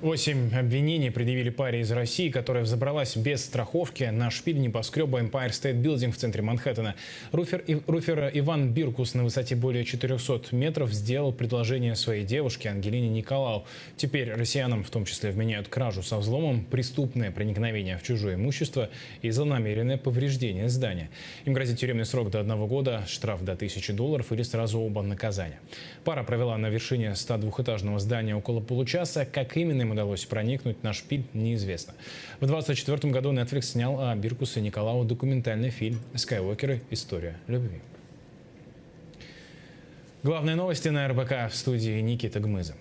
8 обвинений предъявили паре из России, которая взобралась без страховки на шпиль небоскреба Empire State Building в центре Манхэттена. Руфер Иван Биркус на высоте более 400 метров сделал предложение своей девушке Ангелине Николау. Теперь россиянам в том числе вменяют кражу со взломом, преступное проникновение в чужое имущество и злонамеренное повреждение здания. Им грозит тюремный срок до 1 года, штраф до $1000 или сразу оба наказания. Пара провела на вершине 102-этажного здания около получаса. Как именно им удалось проникнуть на шпиль, неизвестно. В 2024 году Netflix снял о Биркусе и Николау документальный фильм «Скайуокеры. История любви». Главные новости на РБК, в студии Никита Гмыза.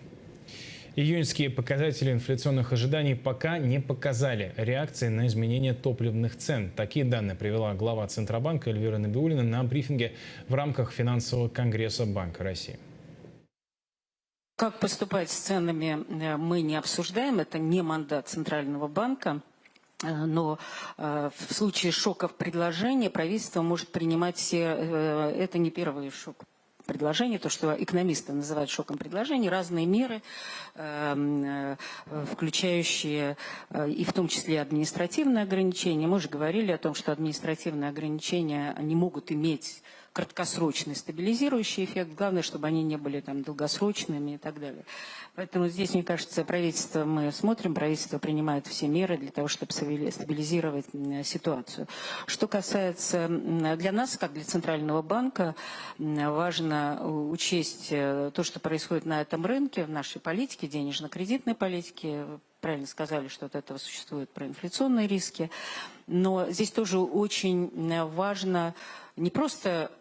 Июньские показатели инфляционных ожиданий пока не показали реакции на изменение топливных цен. Такие данные привела глава Центробанка Эльвира Набиуллина на брифинге в рамках финансового конгресса Банка России. Как поступать с ценами, мы не обсуждаем, это не мандат Центрального банка. Но в случае шоков предложения правительство может принимать все, это не первый шок предложений, то, что экономисты называют шоком предложений, разные меры, включающие и в том числе административные ограничения. Мы же говорили о том, что административные ограничения не могут иметь краткосрочный стабилизирующий эффект. Главное, чтобы они не были там долгосрочными и так далее. Поэтому здесь, мне кажется, правительство, мы смотрим, правительство принимает все меры для того, чтобы стабилизировать ситуацию. Что касается для нас, как для Центрального банка, важно учесть то, что происходит на этом рынке, в нашей политике, денежно-кредитной политике. Правильно сказали, что от этого существуют проинфляционные риски. Но здесь тоже очень важно не просто,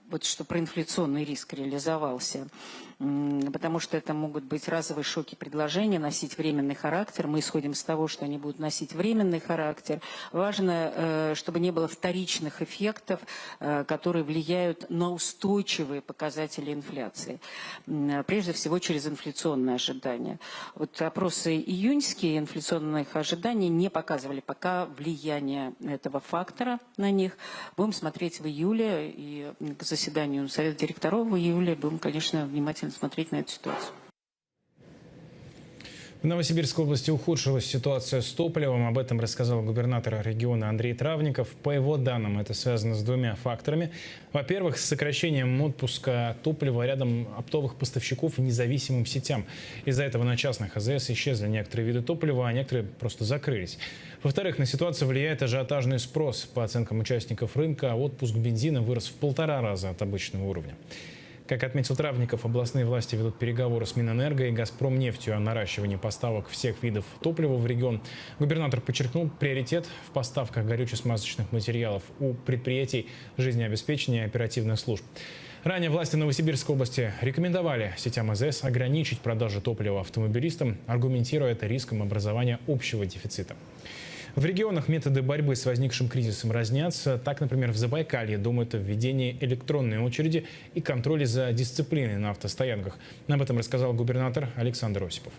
вот, что проинфляционный риск реализовался, потому что это могут быть разовые шоки предложения, носить временный характер. Мы исходим из того, что они будут носить временный характер. Важно, чтобы не было вторичных эффектов, которые влияют на устойчивые показатели инфляции. Прежде всего, через инфляционные ожидания. Вот опросы июньские инфляционных ожиданий не показывали пока влияния этого фактора на них. Будем смотреть в июле, и к заседанию Совета директоров в июле будем, конечно, внимательно смотреть на эту ситуацию. В Новосибирской области ухудшилась ситуация с топливом. Об этом рассказал губернатор региона Андрей Травников. По его данным, это связано с двумя факторами. Во-первых, с сокращением отпуска топлива рядом оптовых поставщиков независимым сетям. Из-за этого на частных АЗС исчезли некоторые виды топлива, а некоторые просто закрылись. Во-вторых, на ситуацию влияет ажиотажный спрос. По оценкам участников рынка, отпуск бензина вырос в 1,5 раза от обычного уровня. Как отметил Травников, областные власти ведут переговоры с Минэнерго и Газпромнефтью о наращивании поставок всех видов топлива в регион. Губернатор подчеркнул приоритет в поставках горюче-смазочных материалов у предприятий жизнеобеспечения и оперативных служб. Ранее власти Новосибирской области рекомендовали сетям АЗС ограничить продажу топлива автомобилистам, аргументируя это риском образования общего дефицита. В регионах методы борьбы с возникшим кризисом разнятся. Так, например, в Забайкалье думают о введении электронной очереди и контроле за дисциплиной на автостоянках. Об этом рассказал губернатор Александр Осипов.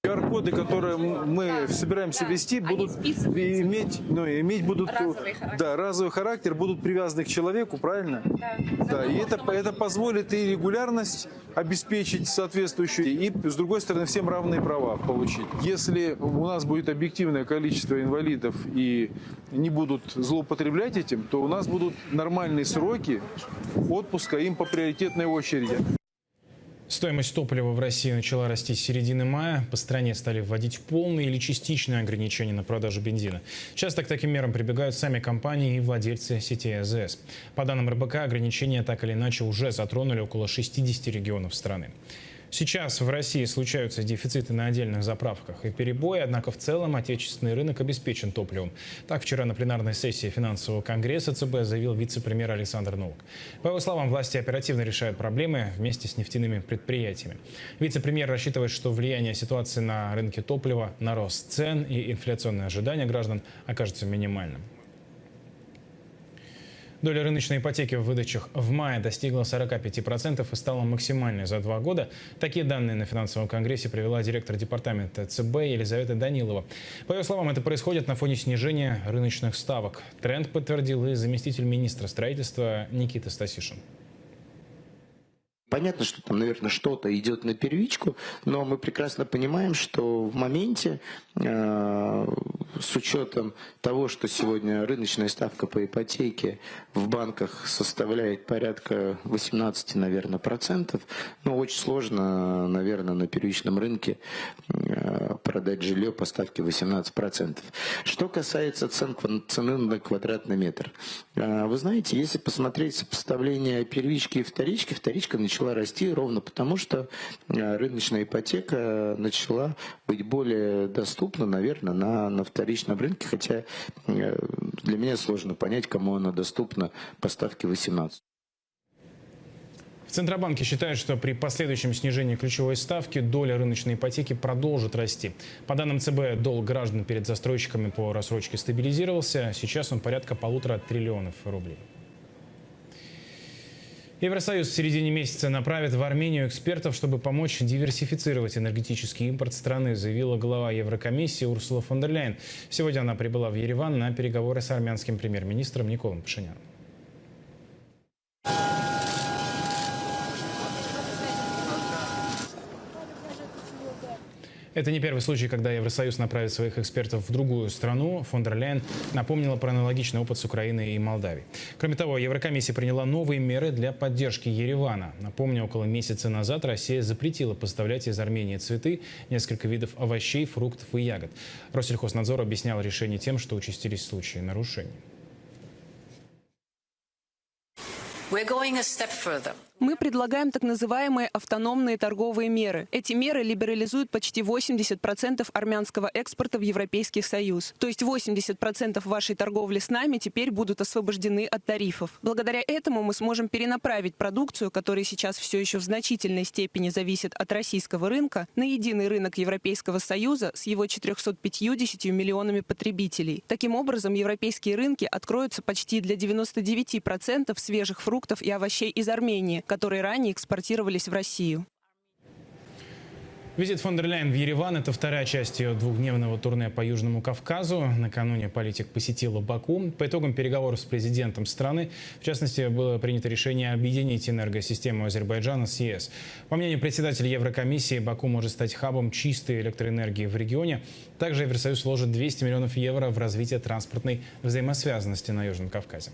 QR-коды, которые мы собираемся ввести, будут иметь будут разовый характер, будут привязаны к человеку, правильно? Да. И это позволит и регулярность обеспечить соответствующую, и, с другой стороны, всем равные права получить. Если у нас будет объективное количество инвалидов и не будут злоупотреблять этим, то у нас будут нормальные сроки отпуска им по приоритетной очереди. Стоимость топлива в России начала расти с середины мая. По стране стали вводить полные или частичные ограничения на продажу бензина. Часто к таким мерам прибегают сами компании и владельцы сетей АЗС. По данным РБК, ограничения так или иначе уже затронули около 60 регионов страны. Сейчас в России случаются дефициты на отдельных заправках и перебои, однако в целом отечественный рынок обеспечен топливом. Так, вчера на пленарной сессии финансового конгресса ЦБ заявил вице-премьер Александр Новак. По его словам, власти оперативно решают проблемы вместе с нефтяными предприятиями. Вице-премьер рассчитывает, что влияние ситуации на рынке топлива на рост цен и инфляционные ожидания граждан окажется минимальным. Доля рыночной ипотеки в выдачах в мае достигла 45% и стала максимальной за 2 года. Такие данные на финансовом конгрессе привела директор департамента ЦБ Елизавета Данилова. По ее словам, это происходит на фоне снижения рыночных ставок. Тренд подтвердил и заместитель министра строительства Никита Стасишин. Понятно, что там, наверное, что-то идет на первичку, но мы прекрасно понимаем, что в моменте, с учетом того, что сегодня рыночная ставка по ипотеке в банках составляет порядка 18, наверное, процентов, ну, очень сложно, наверное, на первичном рынке продать жилье по ставке 18%. Что касается цены на квадратный метр. Вы знаете, если посмотреть сопоставление первички и вторички, вторичка начала расти ровно потому, что рыночная ипотека начала быть более доступна, наверное, на вторичном рынке, хотя для меня сложно понять, кому она доступна по ставке 18. В Центробанке считают, что при последующем снижении ключевой ставки доля рыночной ипотеки продолжит расти. По данным ЦБ, долг граждан перед застройщиками по рассрочке стабилизировался. Сейчас он порядка 1,5 триллиона рублей. Евросоюз в середине месяца направит в Армению экспертов, чтобы помочь диверсифицировать энергетический импорт страны, заявила глава Еврокомиссии Урсула фон дер Ляйен. Сегодня она прибыла в Ереван на переговоры с армянским премьер-министром Николом Пашиняном. Это не первый случай, когда Евросоюз направит своих экспертов в другую страну. Фон дер Ляйен напомнила про аналогичный опыт с Украиной и Молдавией. Кроме того, Еврокомиссия приняла новые меры для поддержки Еревана. Напомню, около месяца назад Россия запретила поставлять из Армении цветы, несколько видов овощей, фруктов и ягод. Россельхознадзор объяснял решение тем, что участились случаи нарушений. Мы предлагаем так называемые автономные торговые меры. Эти меры либерализуют почти 80% армянского экспорта в Европейский Союз. То есть 80% вашей торговли с нами теперь будут освобождены от тарифов. Благодаря этому мы сможем перенаправить продукцию, которая сейчас все еще в значительной степени зависит от российского рынка, на единый рынок Европейского Союза с его 450 миллионами потребителей. Таким образом, европейские рынки откроются почти для 99% свежих фруктов и овощей из Армении, которые ранее экспортировались в Россию. Визит фон дер Ляйен в Ереван – это вторая часть ее двухдневного турне по Южному Кавказу. Накануне политик посетила Баку. По итогам переговоров с президентом страны, в частности, было принято решение объединить энергосистему Азербайджана с ЕС. По мнению председателя Еврокомиссии, Баку может стать хабом чистой электроэнергии в регионе. Также Евросоюз вложит 200 миллионов евро в развитие транспортной взаимосвязанности на Южном Кавказе.